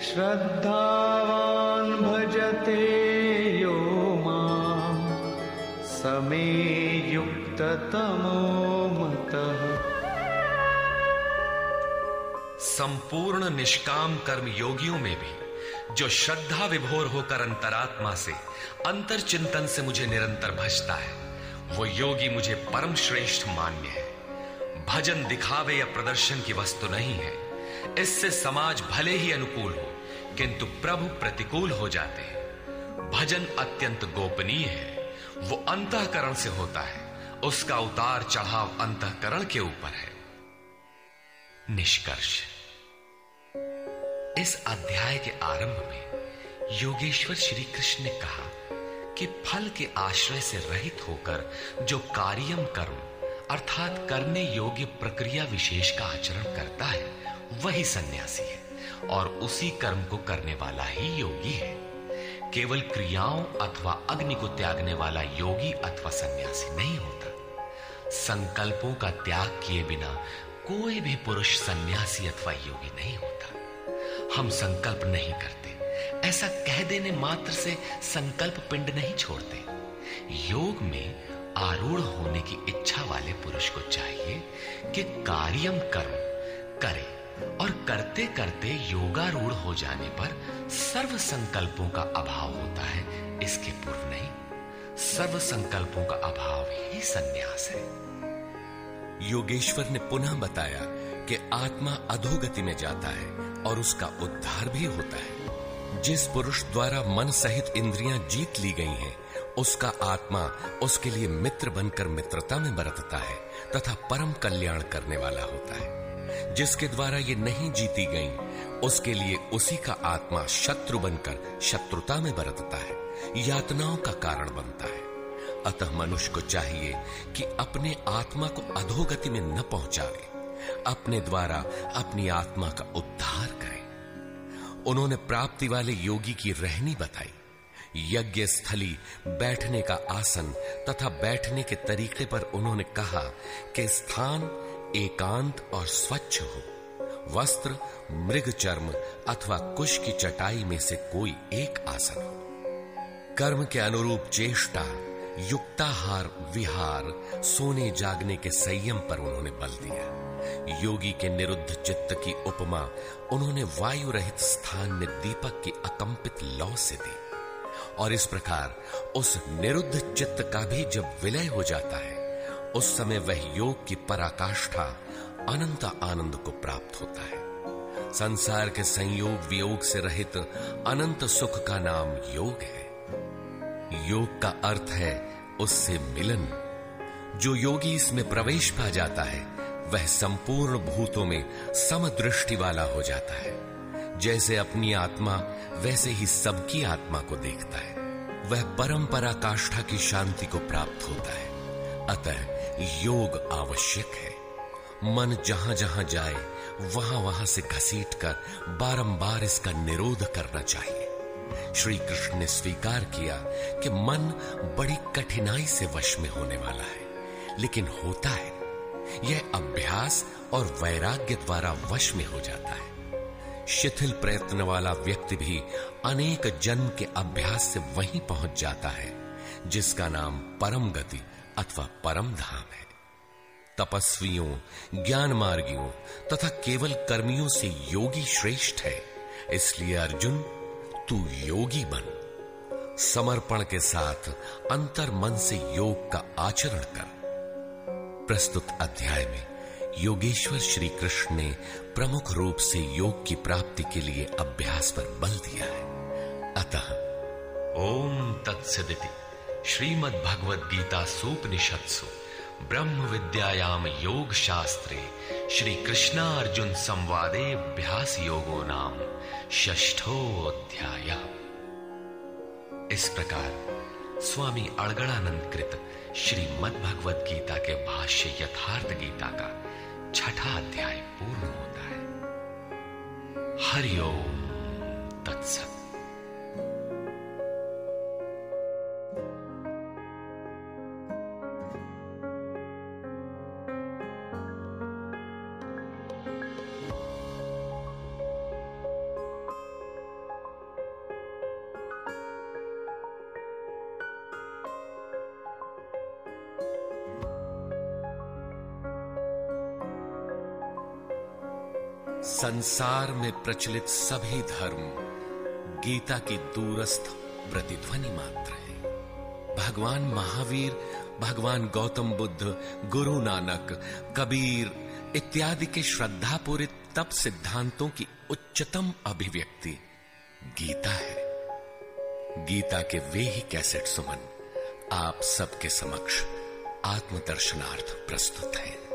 श्रद्धावान् भजते यो मां समे युक्ततमो मतः। संपूर्ण निष्काम कर्म योगियों में भी जो श्रद्धा विभोर होकर अंतरात्मा से अंतर चिंतन से मुझे निरंतर भजता है, वो योगी मुझे परम श्रेष्ठ मान्य है। भजन दिखावे या प्रदर्शन की वस्तु नहीं है। इससे समाज भले ही अनुकूल हो, किंतु प्रभु प्रतिकूल हो जाते हैं। भजन अत्यंत गोपनीय है, वो अंतःकरण से होता है, उसका उतार चढ़ाव अंतःकरण के ऊपर है। निष्कर्ष, इस अध्याय के आरंभ में योगेश्वर श्री कृष्ण ने कहा कि फल के आश्रय से रहित होकर जो कार्यम कर्म अर्थात करने योग्य प्रक्रिया विशेष का आचरण करता है वही सन्यासी है, और उसी कर्म को करने वाला ही योगी है। केवल क्रियाओं अथवा अग्नि को त्यागने वाला योगी अथवा सन्यासी नहीं होता। संकल्पों का त्याग किए बिना कोई भी पुरुष सन्यासी अथवा योगी नहीं होता। हम संकल्प नहीं करते, ऐसा कह देने मात्र से संकल्प पिंड नहीं छोड़ते। योग में आरूढ़ होने की इच्छा वाले पुरुष को चाहिए कि कार्यम कर्म करे, और करते करते योगारूढ़ हो जाने पर सर्व संकल्पों का अभाव होता है, इसके पूर्व नहीं। सर्व संकल्पों का अभाव ही संन्यास है। योगेश्वर ने पुनः बताया कि आत्मा अधोगति में जाता है और उसका उद्धार भी होता है। जिस पुरुष द्वारा मन सहित इंद्रियां जीत ली गई हैं, उसका आत्मा उसके लिए मित्र बनकर मित्रता में बरतता है तथा परम कल्याण करने वाला होता है। जिसके द्वारा ये नहीं जीती गई, उसके लिए उसी का आत्मा शत्रु बनकर शत्रुता में बरतता है, यातनाओं का कारण बनता है। अतः मनुष्य को चाहिए कि अपने आत्मा को अधोगति में न पहुंचावे, अपने द्वारा अपनी आत्मा का उद्धार करे। उन्होंने प्राप्ति वाले योगी की रहनी बताई। यज्ञ स्थली, बैठने का आसन तथा बैठने के तरीके पर उन्होंने कहा कि स्थान एकांत और स्वच्छ हो, वस्त्र मृग चर्म अथवा कुश की चटाई में से कोई एक आसन हो। कर्म के अनुरूप चेष्टा, युक्ताहार विहार, सोने जागने के संयम पर उन्होंने बल दिया। योगी के निरुद्ध चित्त की उपमा उन्होंने वायु रहित स्थान में दीपक की अकंपित लौ से दी। और इस प्रकार उस निरुद्ध चित्त का भी जब विलय हो जाता है, उस समय वह योग की पराकाष्ठा अनंत आनंद को प्राप्त होता है। संसार के संयोग वियोग से रहित अनंत सुख का नाम योग है। योग का अर्थ है उससे मिलन। जो योगी इसमें प्रवेश पा जाता है वह संपूर्ण भूतों में समदृष्टि वाला हो जाता है। जैसे अपनी आत्मा वैसे ही सबकी आत्मा को देखता है। वह परम पराकाष्ठा की शांति को प्राप्त होता है। अतः योग आवश्यक है। मन जहां जहां जाए वहां वहां से घसीटकर बारंबार इसका निरोध करना चाहिए। श्री कृष्ण ने स्वीकार किया कि मन बड़ी कठिनाई से वश में होने वाला है, लेकिन होता है। यह अभ्यास और वैराग्य द्वारा वश में हो जाता है। शिथिल प्रयत्न वाला व्यक्ति भी अनेक जन्म के अभ्यास से वहीं पहुंच जाता है जिसका नाम परम गति अथवा परम धाम है। तपस्वियों, ज्ञान मार्गियों तथा केवल कर्मियों से योगी श्रेष्ठ है। इसलिए अर्जुन, तू योगी बन। समर्पण के साथ अंतर मन से योग का आचरण कर। प्रस्तुत अध्याय में योगेश्वर श्री कृष्ण ने प्रमुख रूप से योग की प्राप्ति के लिए अभ्यास पर बल दिया है। अतः ओम तत्सदिति श्रीमद् भगवद गीता सूपनिषत्सु ब्रह्म विद्यायाम योग शास्त्रे श्री कृष्णार्जुन संवादे अभ्यास योगो नाम षष्ठोऽध्याय। इस प्रकार स्वामी अड़गड़ानंद कृत श्रीमद् भगवद गीता के भाष्य यथार्थ गीता का छठा अध्याय पूर्ण होता है। हरि ओम तत्सत। संसार में प्रचलित सभी धर्म गीता की दूरस्थ प्रतिध्वनि मात्र है। भगवान महावीर, भगवान गौतम बुद्ध, गुरु नानक, कबीर इत्यादि के श्रद्धापूरित तप सिद्धांतों की उच्चतम अभिव्यक्ति गीता है। गीता के वे ही कैसेट सुमन आप सबके समक्ष आत्मदर्शनार्थ प्रस्तुत हैं।